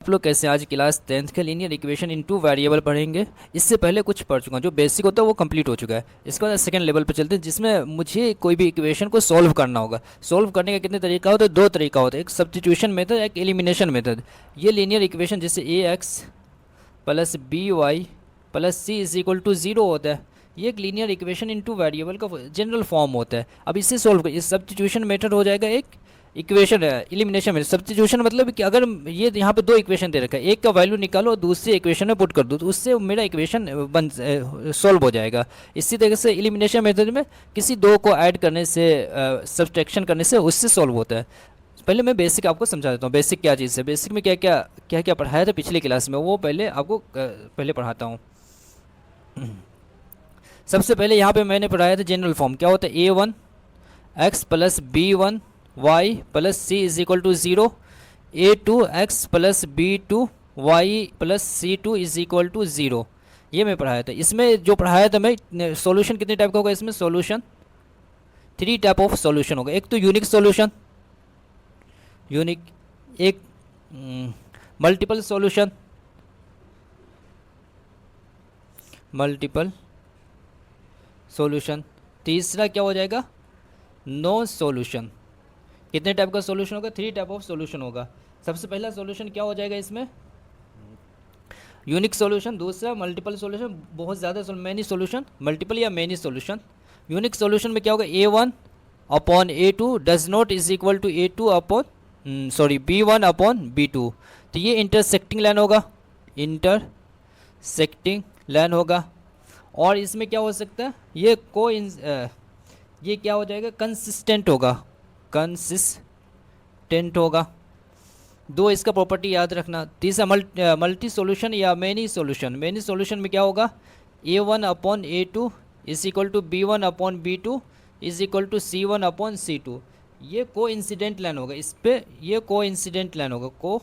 आप लोग कैसे आज क्लास 10th के linear equation in two variable पढ़ेंगे। इससे पहले कुछ पढ़ चुका हूँ, जो बेसिक होता है वो कंप्लीट हो चुका है। इसके बाद सेकंड लेवल पे चलते हैं, जिसमें मुझे कोई भी इक्वेशन को सॉल्व करना होगा। सॉल्व करने का कितने तरीका होता है? दो तरीका होता है, एक सब्स्टिट्यूशन मेथड, एक एलिमिनेशन मेथड। ये लीनियर इक्वेशन जैसे a x plus b y plus c is equal to zero होता है, ये एक linear equation in two variable का जनरल फॉर्म होता है। अब इसे सॉल्व कर, इस सब्स्टिट्यूशन मेथड हो जाएगा एक इक्वेशन है। एलिमिनेशन में सब्स्टिट्यूशन मतलब कि अगर ये यहाँ पे दो इक्वेशन दे रखा है, एक का वैल्यू निकालो और दूसरी इक्वेशन में पुट कर दो, तो उससे मेरा इक्वेशन बन सॉल्व हो जाएगा। इसी तरीके से एलिमिनेशन मेथड में किसी दो को ऐड करने से, सब्सट्रैक्शन करने से उससे सॉल्व होता है। पहले मैं बेसिक आपको समझा देता हूँ, बेसिक क्या चीज़ है, बेसिक में क्या क्या पढ़ाया था पिछली क्लास में, वो पहले आपको पहले पढ़ाता हूँ। सबसे पहले यहाँ पे मैंने पढ़ाया था जनरल फॉर्म क्या होता है, a one x plus b one y plus c is equal to zero, a two x plus b two y plus c two is equal to zero. ये मैं पढ़ाया था। इसमें जो पढ़ाया था मैं, सॉल्यूशन कितने टाइप का होगा इसमें? Solution three type of solution होगा। एक तो यूनिक सॉल्यूशन, यूनिक, एक मल्टीपल सॉल्यूशन, मल्टीपल सॉल्यूशन, तीसरा क्या हो जाएगा? No solution. कितने टाइप का सॉल्यूशन होगा? थ्री टाइप ऑफ सॉल्यूशन होगा। सबसे पहला सॉल्यूशन क्या हो जाएगा इसमें? Unique solution. दूसरा मल्टीपल सॉल्यूशन, बहुत ज़्यादा मैनी सॉल्यूशन, मल्टीपल या मैनी सॉल्यूशन। यूनिक सॉल्यूशन में क्या होगा? A one upon a two does not is equal to A two upon sorry B one upon B two. तो ये इंटरसेक्टिंग लाइन होगा, इंटरसेक्टिंग लाइन होगा। और इसमें क्या हो सकता है? ये क्या हो जाएगा? कंसिस्टेंट होगा, कंसिस्टेंट होगा। दो इसका प्रॉपर्टी याद रखना। तीसरा मल्टी सॉल्यूशन या मैनी सॉल्यूशन। मैनी सॉल्यूशन में क्या होगा? A one upon a two is equal to b one upon B two is equal to c one upon c two. ये को इंसिडेंट लाइन होगा, इस पे ये को इंसिडेंट लाइन होगा, को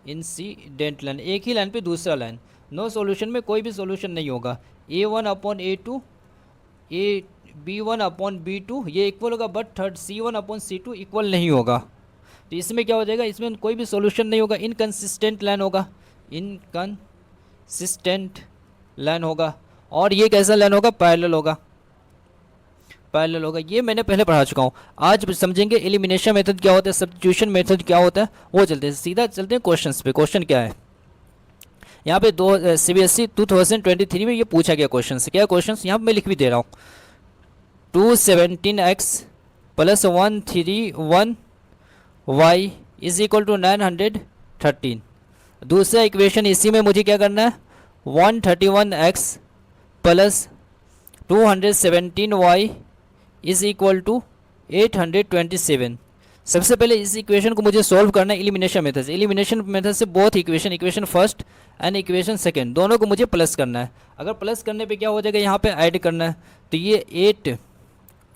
इंसिडेंट लाइन, एक ही लाइन पे दूसरा लाइन। नो सॉल्यूशन में कोई भी सॉल्यूशन नहीं होगा। A one upon a two, a b one upon B two ये इक्वल होगा, but third c one upon c two equal नहीं होगा। तो इसमें क्या हो जाएगा? इसमें कोई भी सॉल्यूशन नहीं होगा, इनकंसिस्टेंट लाइन होगा, इनकंसिस्टेंट लाइन होगा। और ये कैसा लाइन होगा? पैरेलल होगा, पैरेलल होगा। ये मैंने पहले पढ़ा चुका हूँ। आज समझेंगे एलिमिनेशन मेथड क्या होता है, सब्स्टिट्यूशन मेथड क्या होता है, वो चलते हैं। सीधा चलते हैं क्वेश्चंस पे। क्वेश्चन क्या है यहाँ पे? CBSE 2023 में ये पूछा गया क्वेश्चन से। क्या क्वेश्चन यहाँ पे मैं लिख भी दे रहा हूँ। 217x plus 131 y is equal to 913। दूसरा इक्वेशन इसी में मुझे क्या करना है? 131x plus 217y is equal to 827। सबसे पहले इस इक्वेशन को मुझे सॉल्व करना है एलिमिनेशन मेथड से। एलिमिनेशन मेथड से both equation first and equation second, दोनों को मुझे प्लस करना है। अगर प्लस करने पे क्या हो जाएगा? यहाँ पे ऐड करना है। तो ये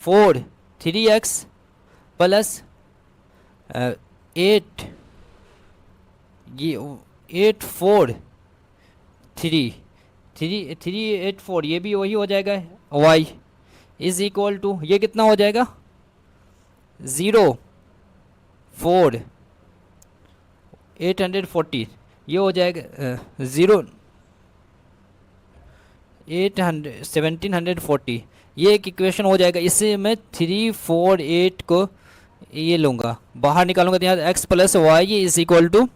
843x प्लस 884 ये भी वही हो जाएगा। y इज इक्वल टू ये कितना हो जाएगा? 840 ये हो जाएगा 1740। ये एक इक्वेशन हो जाएगा। इससे मैं 348 को ये लूँगा, बाहर निकालूंगा, तो यहाँ x plus Y is equal to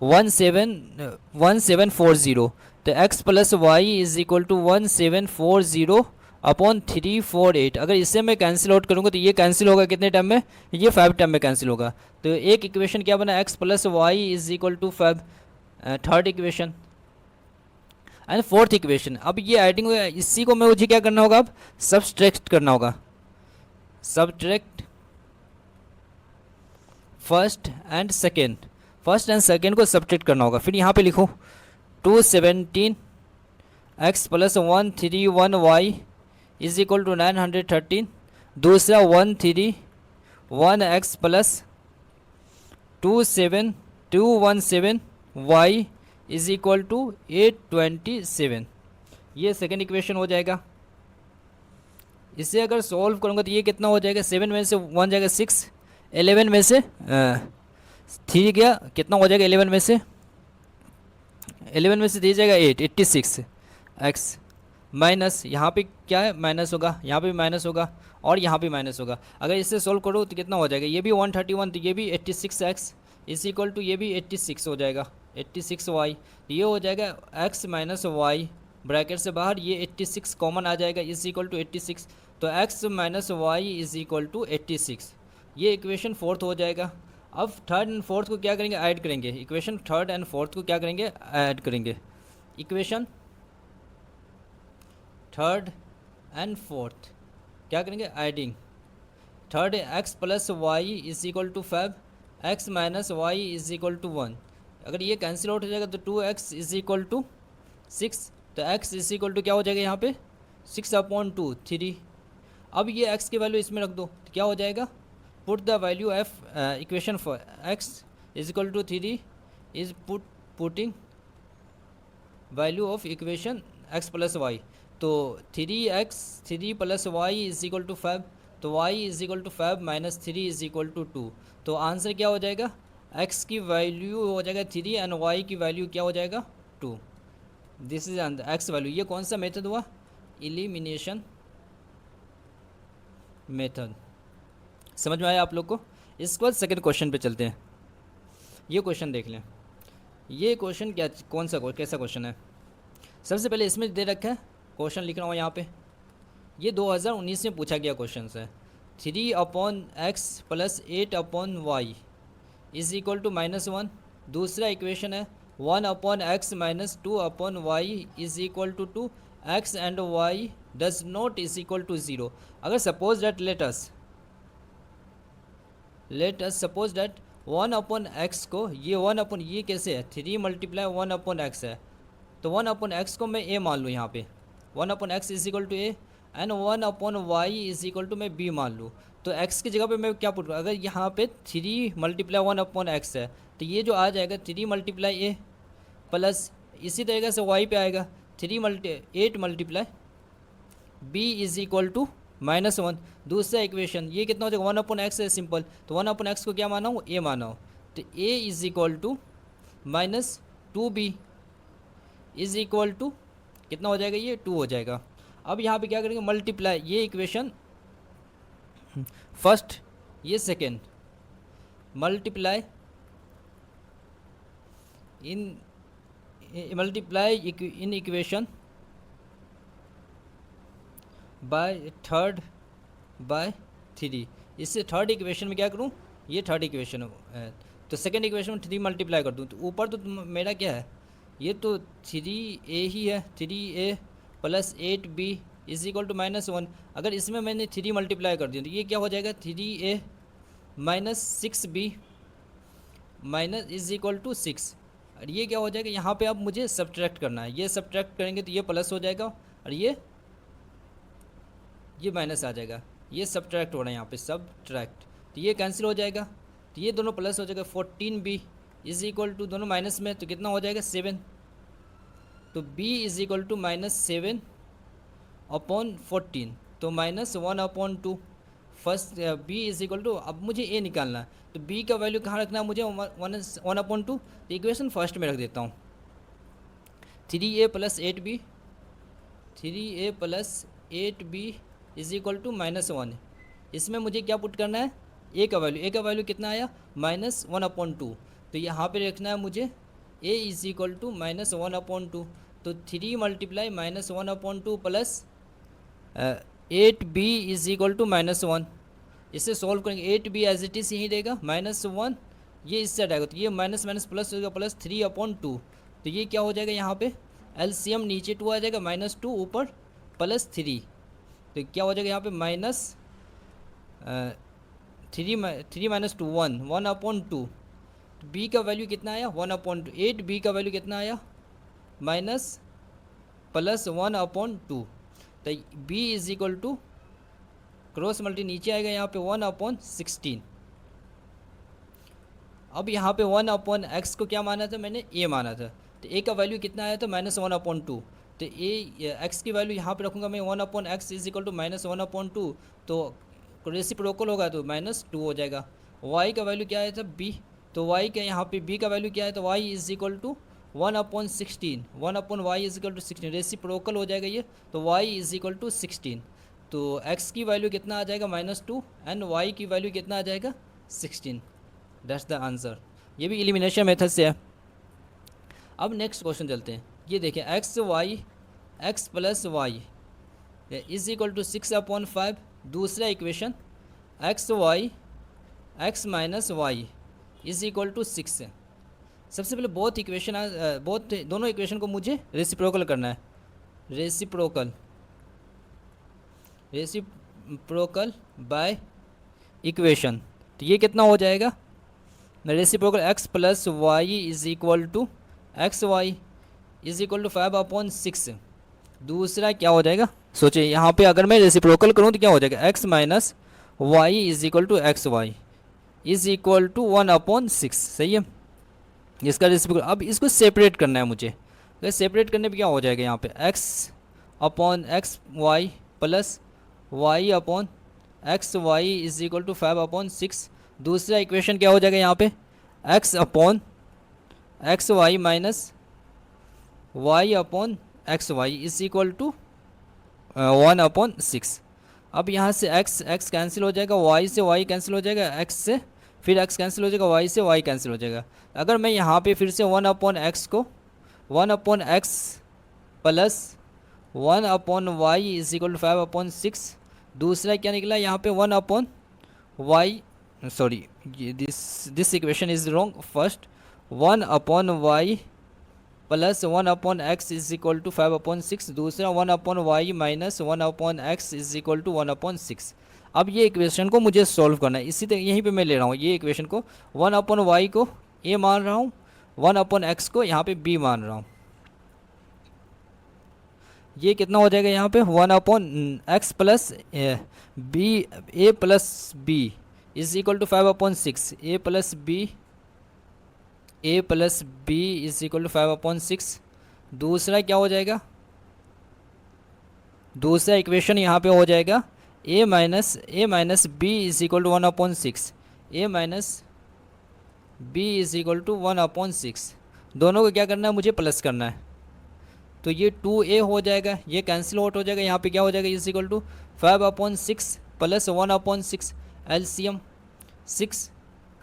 1740। तो x plus Y is equal to 1740 upon 348। अगर इससे मैं कैंसिल आउट करूँगा तो ये कैंसिल होगा कितने टाइम में? ये 5 टाइम में कैंसिल होगा। तो एक इक्वेशन क्या बना? x plus Y is equal to 5। Third equation and fourth equation. अब ये एडिंग हुआ, इसी को मैं मुझे क्या करना होगा? अब सब्सट्रैक्ट करना होगा। Subtract first and second, first and second को सब्ट्रैक्ट करना होगा। फिर यहाँ पे लिखो 217x plus 131y is equal to 913। दूसरा 131x plus 217y is equal to 827। ये सेकेंड इक्वेशन हो जाएगा। इसे अगर सॉल्व करूँगा तो ये कितना हो जाएगा? 7 में से 1 जाएगा 6, 11 में से थ्री गया कितना हो जाएगा 11 में से, 11 में से दिया जाएगा 8, 86 एक्स माइनस यहाँ पे क्या है माइनस होगा, यहाँ पे भी माइनस होगा और यहाँ पे माइनस होगा। अगर इसे सोल्व करो तो कितना हो जाएगा, ये भी 131 तो ये भी 86 एक्स इज इक्वल टू ये भी 86 हो जाएगा, 86 वाई ये हो जाएगा एक्स माइनस वाई ब्रैकेट से बाहर ये 86 कॉमन आ जाएगा इज इक्वल टू 86। तो X minus Y is equal to 86, ये इक्वेशन फोर्थ हो जाएगा। अब थर्ड एंड फोर्थ को क्या करेंगे ऐड करेंगे, इक्वेशन थर्ड एंड फोर्थ को क्या करेंगे ऐड करेंगे, इक्वेशन थर्ड एंड फोर्थ क्या करेंगे adding, third X plus Y is equal to 5 X minus Y is equal to 1। अगर ये कैंसिल आउट हो जाएगा तो 2x इज इक्वल टू 6, तो x इज इक्वल टू क्या हो जाएगा यहाँ पे 6/2 3। अब ये x की वैल्यू इसमें रख दो तो क्या हो जाएगा, put the value of equation for x is equal to 3 is putting value of equation x plus Y. तो 3 plus Y is equal to 5, तो y is equal to 5 minus 3 is equal to 2। तो answer क्या हो जाएगा, x की value हो जाएगा 3 and y की वैल्यू क्या हो जाएगा 2। This is x value. ये कौन सा मेथड हुआ, एलिमिनेशन मेथड। समझ में आया आप लोग को। इसके बाद सेकंड क्वेश्चन पे चलते हैं। ये क्वेश्चन देख लें, ये क्वेश्चन क्या कौन सा कैसा क्वेश्चन है। सबसे पहले इसमें दे रखा है, क्वेश्चन लिख रहा हूँ यहाँ पे, ये 2019 में पूछा गया क्वेश्चन है। 3/x plus 8/y is equal to -1। दूसरा इक्वेशन है 1/x minus 2/y is equal to 2, x and y does not is equal to 0। अगर suppose that let us suppose that 1/x को ये कैसे है 3 मल्टीप्लाई 1/x है, तो 1/x को मैं a मान लूँ यहाँ पे, 1/x is equal to a and 1/y is equal to मैं b मान लूँ। तो x की जगह पे मैं क्या पुट, अगर यहाँ पे 3 मल्टीप्लाई 1/x है तो ये जो आ जाएगा 3 मल्टीप्लाई a प्लस इसी तरीके से y पे आएगा 8 multiply b is equal to -1। दूसरा इक्वेशन ये कितना हो जाएगा 1/x है सिंपल, तो 1/x को क्या माना हूँ a माना हो, तो a is equal to -2b is equal to कितना हो जाएगा, ये 2 हो जाएगा। अब यहाँ पे क्या करेंगे मल्टीप्लाई, ये इक्वेशन फर्स्ट ये second multiply in equation by third by 3। इससे थर्ड इक्वेशन में क्या करूँ, ये थर्ड इक्वेशन है तो सेकेंड इक्वेशन में 3 मल्टीप्लाई कर दूँ, तो ऊपर तो मेरा क्या है, ये तो 3a ही है, 3a plus 8b is equal to -1। अगर इसमें मैंने 3 मल्टीप्लाई कर दिया तो ये क्या हो जाएगा 3a minus 6b minus is equal to 6। और ये क्या हो जाएगा, यहाँ पे अब मुझे सब्ट्रैक्ट करना है, ये सब्ट्रैक्ट करेंगे तो ये प्लस हो जाएगा और ये माइनस आ जाएगा, ये सब्ट्रैक्ट हो रहा है यहाँ पे सब्ट्रैक्ट, तो ये कैंसिल हो जाएगा, तो ये दोनों प्लस हो जाएगा 14b इज इक्वल टू दोनों माइनस में तो कितना हो जाएगा 7, तो b इज इक्वल टू -7/14 तो -1/2। First b is equal to, अब मुझे a निकालना है तो b का वैल्यू कहाँ रखना है मुझे 1/2, तो इक्वेशन फर्स्ट में रख देता हूँ 3a plus 8b is equal to -1। इसमें मुझे क्या पुट करना है a का वैल्यू कितना आया -1/2, तो यहाँ पे रखना है मुझे a इज इक्वल टू -1/2, तो 3 multiply -1/2 plus 8b is equal to -1। इसे सॉल्व करेंगे 8b एज इट इज यही रहेगा -1, ये इससे हटाएगा तो ये माइनस माइनस प्लस हो जाएगा प्लस 3/2, तो ये क्या हो जाएगा यहाँ पे एलसीएम नीचे 2 आ जाएगा -2 ऊपर प्लस 3, तो क्या हो जाएगा यहाँ पे -3 -2 1/2। b का वैल्यू कितना आया 1/2, 8b का वैल्यू कितना आया माइनस प्लस 1/2, तो b is equal to cross multi नीचे आएगा यहाँ पे 1/16। अब यहाँ पे 1/x को क्या माना था मैंने a माना था, तो a का वैल्यू कितना आया था -1/2, तो x की वैल्यू यहाँ पे रखूँगा मैं 1/x इज इक्वल टू -1/2, तो रेसिप्रोकल होगा तो -2 हो जाएगा। y का वैल्यू क्या आया था b, तो y क्या यहाँ पे b का वैल्यू क्या है, तो y is equal to 1/16, 1/y is equal to 16, reciprocal हो जाएगा ये, तो y इज इक्वल टू 16। तो x की वैल्यू कितना आ जाएगा -2 एंड y की वैल्यू कितना आ जाएगा 16। That's the answer. ये भी एलिमिनेशन मेथड से है। अब नेक्स्ट क्वेश्चन चलते हैं। ये देखिए x plus Y is equal to 6/5, दूसरा equation x minus Y is equal to 6 है। सबसे पहले दोनों इक्वेशन को मुझे रेसिप्रोकल करना है। रेसिप्रोकल बाय इक्वेशन, तो ये कितना हो जाएगा, reciprocal x plus Y is equal to X Y is equal to 5/6। दूसरा क्या हो जाएगा, सोचिए यहाँ पे अगर मैं रेसिप्रोकल करूँ तो क्या हो जाएगा, x minus Y is equal to X Y is equal to 1/6। सही है, इसका रेसिप्रोकल। अब इसको सेपरेट करना है मुझे, तो सेपरेट करने पे क्या हो जाएगा, यहाँ पे x/x Y plus y upon X Y is equal to 5/6। दूसरा इक्वेशन क्या हो जाएगा यहाँ पे, x upon X Y minus y upon X Y is equal to 1/6। अब यहाँ से x कैंसिल हो जाएगा, y से y कैंसिल हो जाएगा, x से फिर x कैंसिल हो जाएगा, y से y कैंसिल हो जाएगा। अगर मैं यहाँ पे फिर से 1/x को 1/x plus 1/y is equal to 5/6, दूसरा क्या निकला यहाँ पे 1/y, sorry this equation is wrong. First 1/y plus 1/x is equal to 5/6, दूसरा 1/y minus 1/x is equal to 1/6। अब ये इक्वेशन को मुझे सॉल्व करना है, इसी तरह यहीं पे मैं ले रहा हूँ ये इक्वेशन को, 1/y को a मान रहा हूँ, 1/x को यहाँ पे b मान रहा हूँ। ये कितना हो जाएगा यहाँ पे 1/x plus B a plus b is equal to 5/6, a plus b is equal to 5/6। दूसरा क्या हो जाएगा, दूसरा इक्वेशन यहाँ पे हो जाएगा a minus b is equal to 1/6, a minus b is equal to 1/6। दोनों को क्या करना है, मुझे प्लस करना है, तो ये 2a हो जाएगा, ये कैंसिल आउट हो जाएगा। यहाँ पे क्या हो जाएगा, is equal to 5/6 plus 1/6, LCM 6,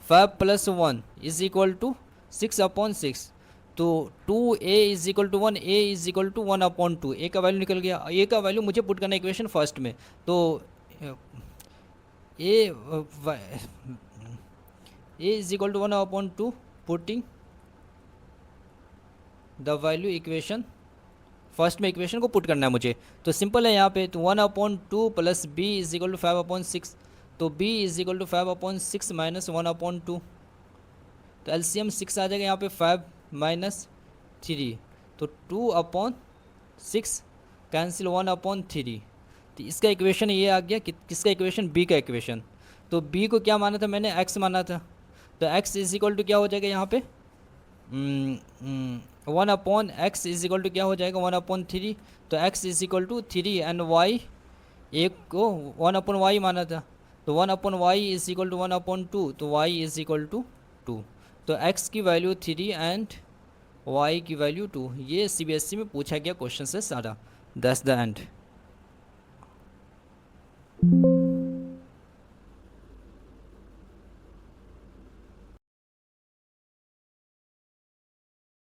5 plus 1 is equal to 6/6। तो 2a is equal to 1, a is equal to 1/2, a का वैल्यू निकल गया। a का वैल्यू मुझे पुट करना है इक्वेशन फर्स्ट में, तो a is equal to 1/2, putting the value equation first में, इक्वेशन को पुट करना है मुझे, तो सिंपल है यहाँ पे, तो 1/2 plus b is equal to 5/6, तो b is equal to 5/6 minus 1/2, तो एलसीएम 6 आ जाएगा यहाँ पे, 5 माइनस 3, तो 2/6 कैंसिल 1/3। तो इसका इक्वेशन ये आ गया, किसका इक्वेशन, b का इक्वेशन। तो b को क्या माना था मैंने, x माना था, तो x इज इक्वल टू क्या हो जाएगा यहाँ पे 1/x इज इक्वल टू क्या हो जाएगा 1/3, तो x is equal to 3 and y एक को 1/y माना था, तो 1/y इज इक्वल टू 1/2, तो y इज इक्वल टू 2, तो x की वैल्यू 3 एंड y की वैल्यू 2। ये CBSE में पूछा गया क्वेश्चन से सारा। That's the end.